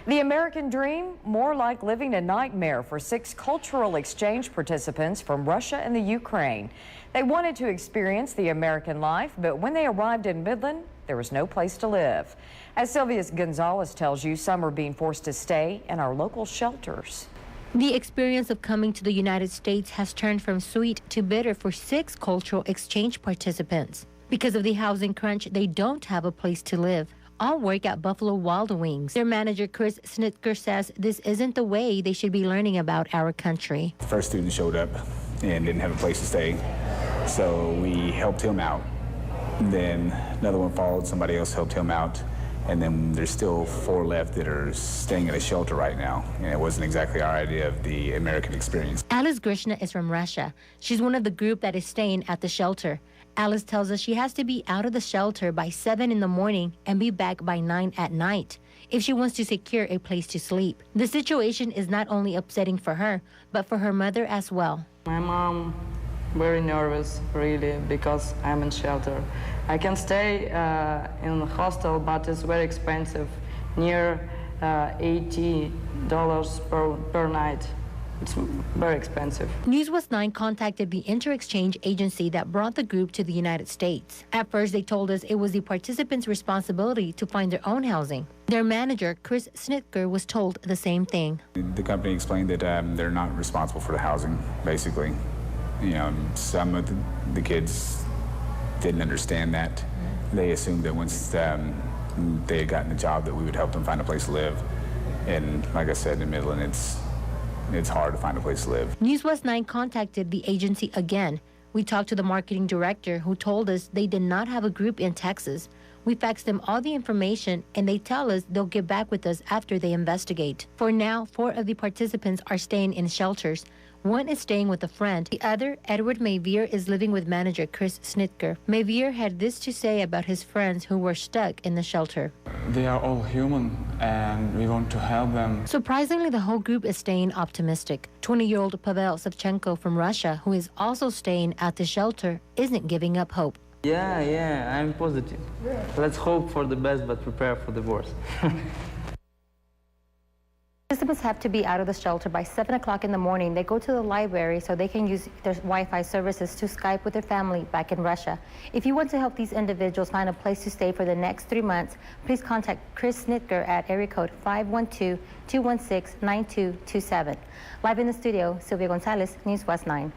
The American dream, more like living a nightmare for 6 cultural exchange participants from Russia and the Ukraine. They wanted to experience the American life, but when they arrived in Midland, there was no place to live. As Sylvia Gonzalez tells you, some are being forced to stay in our local shelters. The experience of coming to the United States has turned from sweet to bitter for 6 cultural exchange participants. Because of the housing crunch, they don't have a place to live. All work at Buffalo Wild Wings. Their manager, Chris Snitker, says this isn't the way they should be learning about our country. The first student showed up and didn't have a place to stay, so we helped him out. Then another one followed, somebody else helped him out, and then there's still 4 left that are staying at a shelter right now, and it wasn't exactly our idea of the American experience. Alice Grishna is from Russia. She's one of the group that is staying at the shelter. Alice tells us she has to be out of the shelter by 7 in the morning and be back by 9 at night if she wants to secure a place to sleep. The situation is not only upsetting for her, but for her mother as well. My mom very nervous, really, because I'm in shelter. I can stay in a hostel, but it's very expensive, near $80 per night. It's very expensive. News Was 9 contacted the inter-exchange agency that brought the group to the United States. At first, they told us it was the participants' responsibility to find their own housing. Their manager, Chris Snitker, was told the same thing. The company explained that they're not responsible for the housing, basically. You know, some of the kids didn't understand that. They assumed that once they had gotten a job that we would help them find a place to live. And like I said, in Midland, it's hard to find a place to live. News Was 9 contacted the agency again. We talked to the marketing director, who told us they did not have a group in Texas. We faxed them all the information, and they tell us they'll get back with us after they investigate. For now, 4 of the participants are staying in shelters. One is staying with a friend. The other, Edward Mavier, is living with manager Chris Snitker. Mavier had this to say about his friends who were stuck in the shelter. They are all human, and we want to help them. Surprisingly, the whole group is staying optimistic. 20-year-old Pavel Savchenko from Russia, who is also staying at the shelter, isn't giving up hope. Yeah, I'm positive. Let's hope for the best, but prepare for the worst. Participants have to be out of the shelter by 7 o'clock in the morning. They go to the library so they can use their Wi-Fi services to Skype with their family back in Russia. If you want to help these individuals find a place to stay for the next 3 months, please contact Chris Snitker at area code 512-216-9227. Live in the studio, Sylvia Gonzalez, News Was 9.